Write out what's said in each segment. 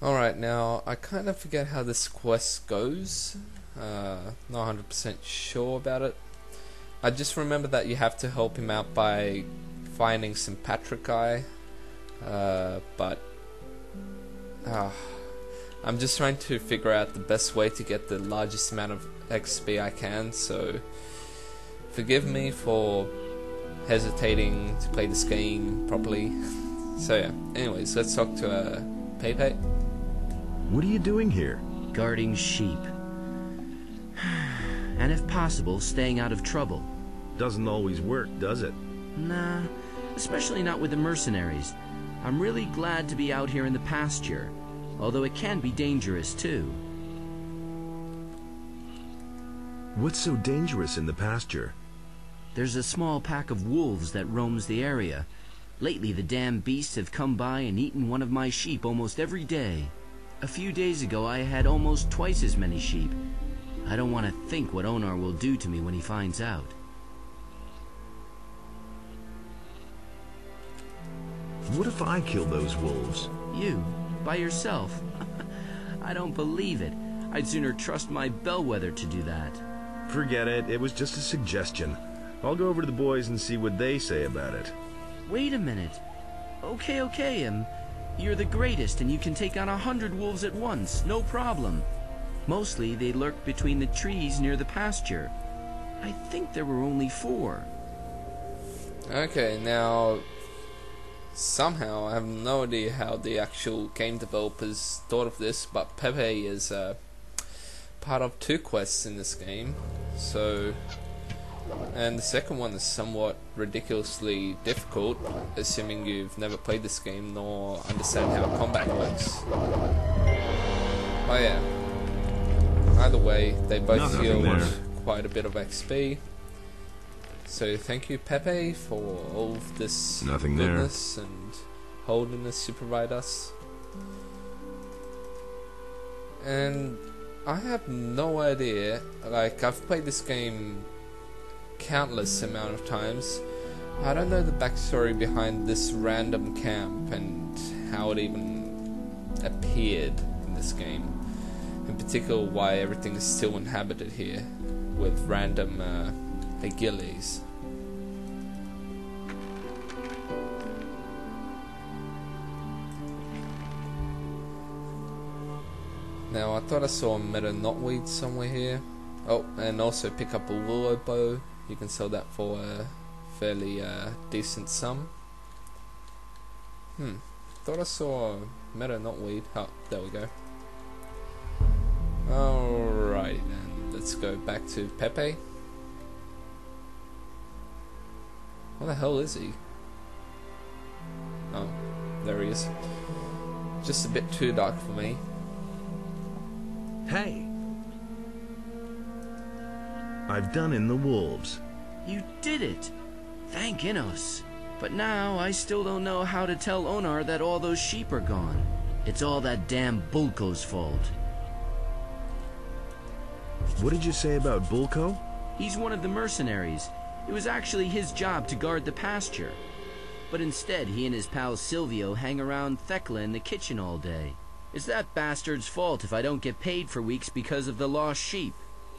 Alright, now I kind of forget how this quest goes. Not 100% sure about it. I just remember that you have to help him out by finding some Patrici. But I'm just trying to figure out the best way to get the largest amount of XP I can, so forgive me for hesitating to play this game properly. So yeah, anyways, let's talk to Pepe. What are you doing here? Guarding sheep. And if possible, staying out of trouble. Doesn't always work, does it? Nah, especially not with the mercenaries. I'm really glad to be out here in the pasture, although it can be dangerous too. What's so dangerous in the pasture? There's a small pack of wolves that roams the area. Lately the damn beasts have come by and eaten one of my sheep almost every day. A few days ago I had almost twice as many sheep. I don't want to think what Onar will do to me when he finds out. What if I kill those wolves? You? By yourself? I don't believe it. I'd sooner trust my bellwether to do that. Forget it. It was just a suggestion. I'll go over to the boys and see what they say about it. Wait a minute. Okay, you're the greatest and you can take on 100 wolves at once, no problem. Mostly they lurk between the trees near the pasture. I think there were only 4. Okay, now somehow I have no idea how the actual game developers thought of this, but Pepe is part of 2 quests in this game. So, and the second one is somewhat ridiculously difficult, assuming you've never played this game nor understand how combat works. Oh yeah. Either way, they both yield quite a bit of XP. So thank you, Pepe, for all of this goodness and holiness you provide us. And I have no idea, like, I've played this game countless amount of times. I don't know the backstory behind this random camp and how it even appeared in this game. In particular, why everything is still inhabited here with random Agiles. Now I thought I saw a meadow knotweed somewhere here. Oh, and also pick up a willow bow. You can sell that for a fairly decent sum. Thought I saw a meadow knotweed. Oh, there we go. Alright then, let's go back to Pepe. Where the hell is he? Oh, there he is. Just a bit too dark for me. Hey! I've done in the wolves. You did it! Thank Innos. But now I still don't know how to tell Onar that all those sheep are gone. It's all that damn Bulko's fault. What did you say about Bulko? He's one of the mercenaries. It was actually his job to guard the pasture. But instead, he and his pal Silvio hang around Thekla in the kitchen all day. It's that bastard's fault if I don't get paid for weeks because of the lost sheep.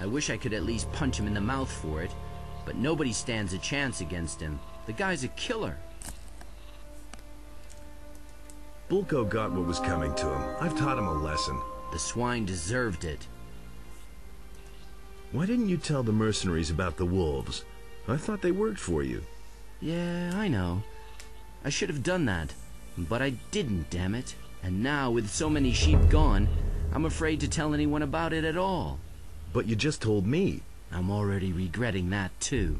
I wish I could at least punch him in the mouth for it, but nobody stands a chance against him. The guy's a killer. Bulko got what was coming to him. I've taught him a lesson. The swine deserved it. Why didn't you tell the mercenaries about the wolves? I thought they worked for you. Yeah, I know. I should have done that, but I didn't, damn it. And now, with so many sheep gone, I'm afraid to tell anyone about it at all. But you just told me. I'm already regretting that, too.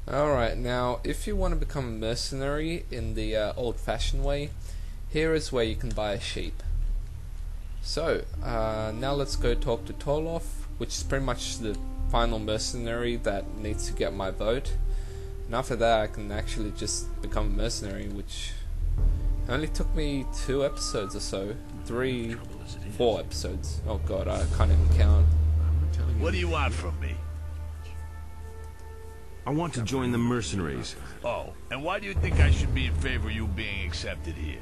Alright, now, if you want to become a mercenary in the old-fashioned way, here is where you can buy a sheep. So, now let's go talk to Torlof, which is pretty much the final mercenary that needs to get my vote. And after that, I can actually just become a mercenary, which only took me 2 episodes or so. 3, 4 episodes. Oh god, I can't even count. What do you want from me? I want to join the mercenaries. Oh, and why do you think I should be in favor of you being accepted here?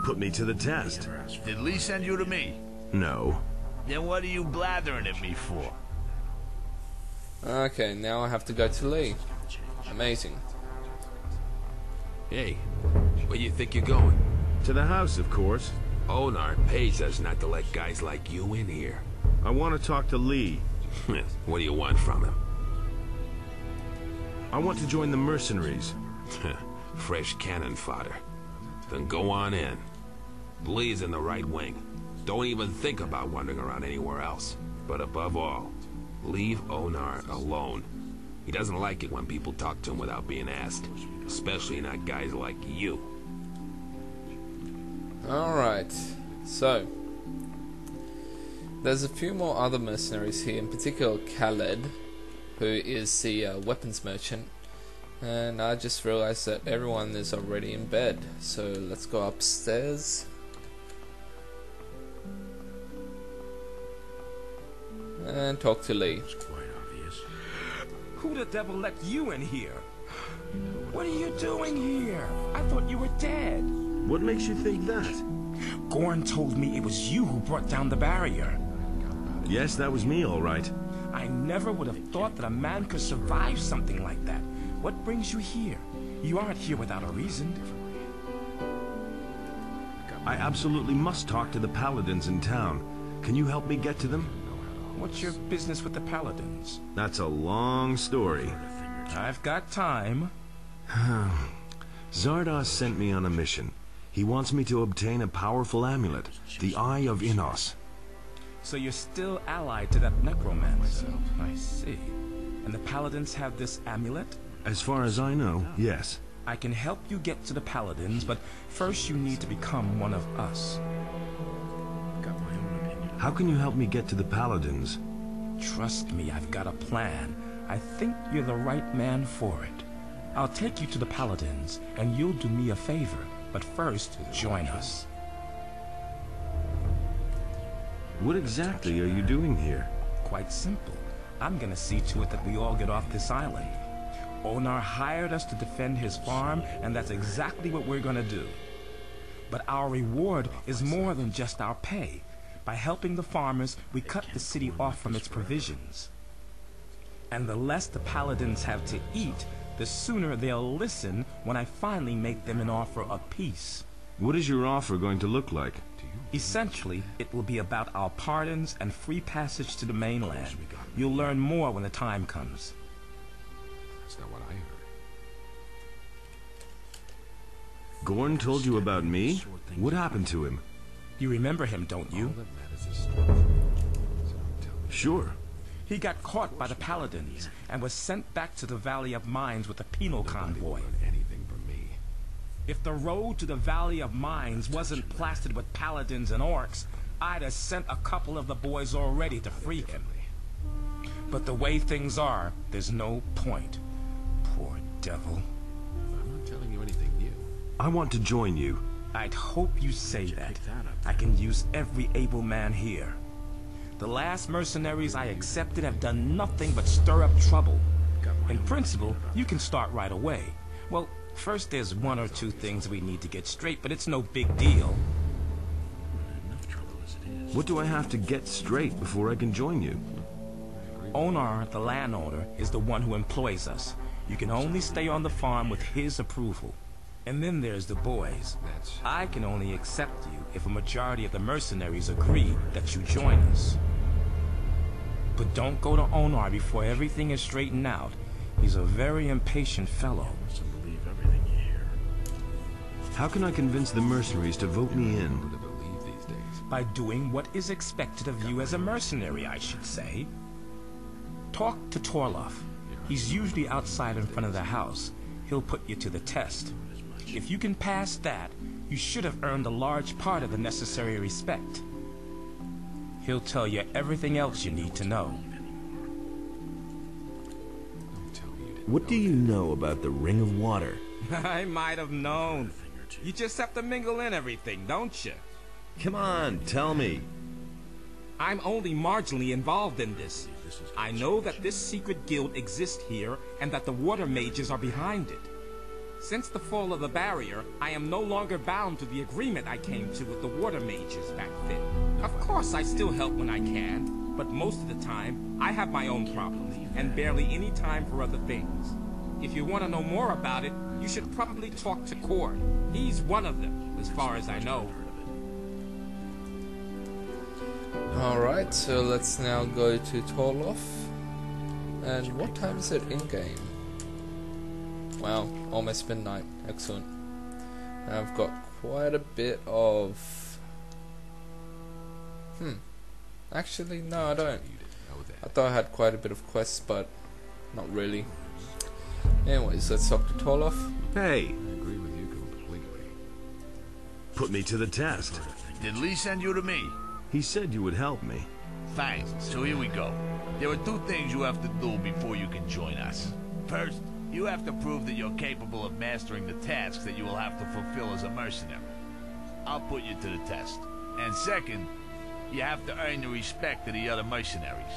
put me to the test. Did Lee send you to me? No. Then what are you blathering at me for? Okay, now I have to go to Lee. Amazing. Hey, where you think you're going? To the house, of course. Onar pays us not to let guys like you in here. I want to talk to Lee. What do you want from him? I want to join the Mercenaries. Fresh cannon fodder. Then go on in. Lee's in the right wing. Don't even think about wandering around anywhere else. But above all, leave Onar alone. He doesn't like it when people talk to him without being asked. Especially not guys like you. Alright, so there's a few more other mercenaries here, in particular Khaled, who is the weapons merchant, and I just realized that everyone is already in bed, so let's go upstairs and talk to Lee. It's quite obvious. Who the devil let you in here? What are you doing here? I thought you were dead. What makes you think that? Gorn told me it was you who brought down the barrier. Yes, that was me, all right. I never would have thought that a man could survive something like that. What brings you here? You aren't here without a reason. I absolutely must talk to the paladins in town. Can you help me get to them? What's your business with the paladins? That's a long story. I've got time. Zardoz sent me on a mission. He wants me to obtain a powerful amulet, the Eye of Innos. So you're still allied to that necromancer. I see. And the paladins have this amulet? As far as I know, yes. I can help you get to the paladins, but first you need to become one of us. How can you help me get to the paladins? Trust me, I've got a plan. I think you're the right man for it. I'll take you to the paladins, and you'll do me a favor. But first, join us. What exactly are you doing here? Quite simple. I'm gonna see to it that we all get off this island. Onar hired us to defend his farm, and that's exactly what we're gonna do. But our reward is more than just our pay. By helping the farmers, we cut the city off from its provisions. And the less the paladins have to eat, the sooner they'll listen when I finally make them an offer of peace. What is your offer going to look like? Essentially, it will be about our pardons and free passage to the mainland. You'll learn more when the time comes. That's not what I heard. Gorn told you about me? What happened to him? You remember him, don't you? Sure. He got caught by the paladins and was sent back to the Valley of Mines with a penal convoy. Anything from me. If the road to the Valley of Mines wasn't plastered with paladins and orcs, I'd have sent a couple of the boys already to free him. But the way things are, there's no point. Poor devil. I'm not telling you anything new. I want to join you. I'd hope you say that. I can use every able man here. The last mercenaries I accepted have done nothing but stir up trouble. In principle, you can start right away. Well, first there's one or two things we need to get straight, but it's no big deal. What do I have to get straight before I can join you? Onar, the landowner, is the one who employs us. You can only stay on the farm with his approval. And then there's the boys. I can only accept you if a majority of the mercenaries agree that you join us. But don't go to Onar before everything is straightened out. He's a very impatient fellow. How can I convince the mercenaries to vote me in? By doing what is expected of you as a mercenary, I should say. Talk to Torlof. He's usually outside in front of the house. He'll put you to the test. If you can pass that, you should have earned a large part of the necessary respect. He'll tell you everything else you need to know. What do you know about the Ring of Water? I might have known. You just have to mingle in everything, don't you? Come on, tell me. I'm only marginally involved in this. I know that this secret guild exists here and that the water mages are behind it. Since the fall of the barrier, I am no longer bound to the agreement I came to with the water mages back then. Of course, I still help when I can, but most of the time, I have my own problems, and barely any time for other things. If you want to know more about it, you should probably talk to Cord. He's one of them, as far as I know. Alright, so let's now go to Torlof. And what time is it in-game? Wow, almost midnight. Excellent. I've got quite a bit of... Actually, no, I don't. I thought I had quite a bit of quests, but not really. Anyways, let's talk to Torlof. Hey. Put me to the test. Did Lee send you to me? He said you would help me. Thanks. So here we go. There are 2 things you have to do before you can join us. First, you have to prove that you're capable of mastering the tasks that you will have to fulfill as a mercenary. I'll put you to the test. And second, you have to earn the respect of the other mercenaries.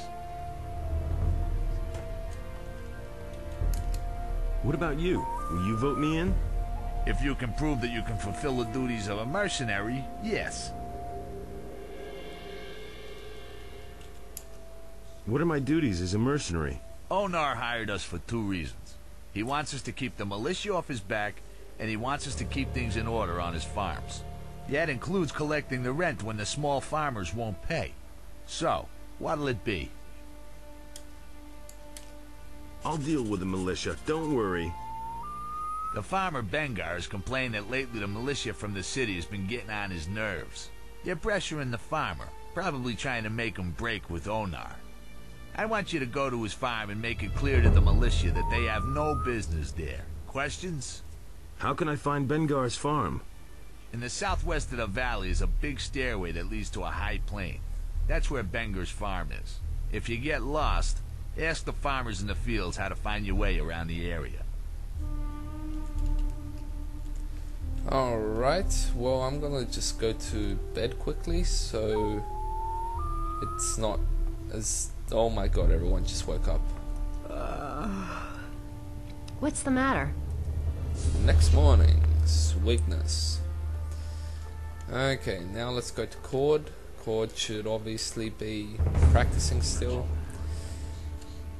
What about you? Will you vote me in? If you can prove that you can fulfill the duties of a mercenary, yes. What are my duties as a mercenary? Onar hired us for 2 reasons. He wants us to keep the militia off his back, and he wants us to keep things in order on his farms. That includes collecting the rent when the small farmers won't pay. So, what'll it be? I'll deal with the militia, don't worry. The farmer Bengar has complained that lately the militia from the city has been getting on his nerves. They're pressuring the farmer, probably trying to make him break with Onar. I want you to go to his farm and make it clear to the militia that they have no business there. Questions? How can I find Bengar's farm? In the southwest of the valley is a big stairway that leads to a high plain. That's where Bengar's farm is. If you get lost, ask the farmers in the fields how to find your way around the area. Alright, well, I'm gonna just go to bed quickly so it's not as... Oh my god, everyone just woke up. What's the matter? Next morning, weakness. Okay, now let's go to Cord. Cord should obviously be practicing still.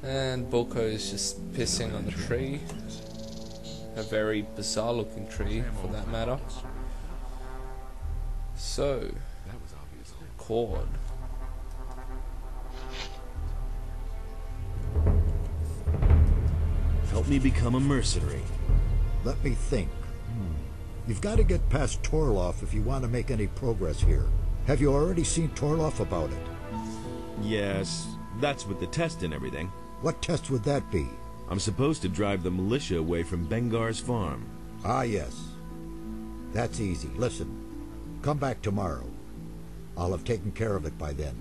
And Bulko is just pissing on the tree. A very bizarre looking tree, for that matter. So, Cord. Help me become a mercenary. Let me think. You've got to get past Torlof if you want to make any progress here. Have you already seen Torlof about it? Yes, that's with the test and everything. What test would that be? I'm supposed to drive the militia away from Bengar's farm. Ah, yes. That's easy. Listen, come back tomorrow. I'll have taken care of it by then.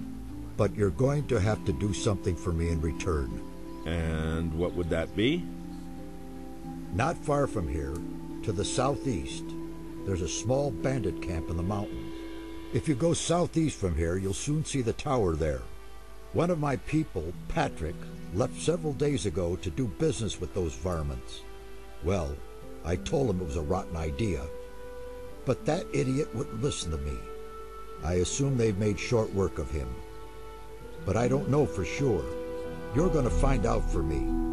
But you're going to have to do something for me in return. And what would that be? Not far from here, to the southeast, there's a small bandit camp in the mountains. If you go southeast from here, you'll soon see the tower there. One of my people, Patrick, left several days ago to do business with those varmints. Well, I told him it was a rotten idea, but that idiot wouldn't listen to me. I assume they've made short work of him. But I don't know for sure. You're going to find out for me.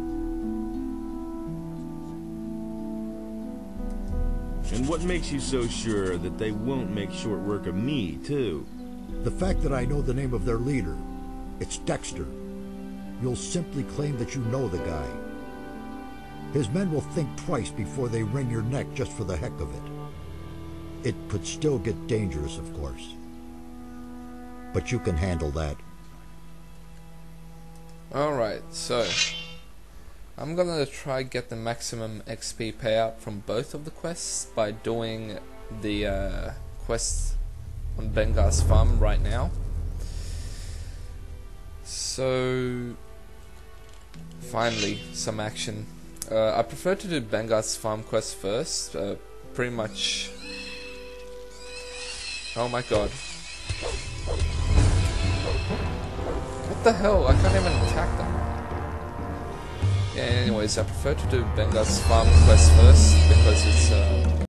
And what makes you so sure that they won't make short work of me, too? The fact that I know the name of their leader. It's Dexter. You'll simply claim that you know the guy. His men will think twice before they wring your neck just for the heck of it. It could still get dangerous, of course. But you can handle that. Alright, so I'm gonna try get the maximum XP payout from both of the quests by doing the quest on Bengar's farm right now. So finally some action. I prefer to do Bengar's farm quest first. Pretty much. Oh my god. What the hell? I can't even attack them. Yeah, anyways, I prefer to do Bengar's farm quest first because it's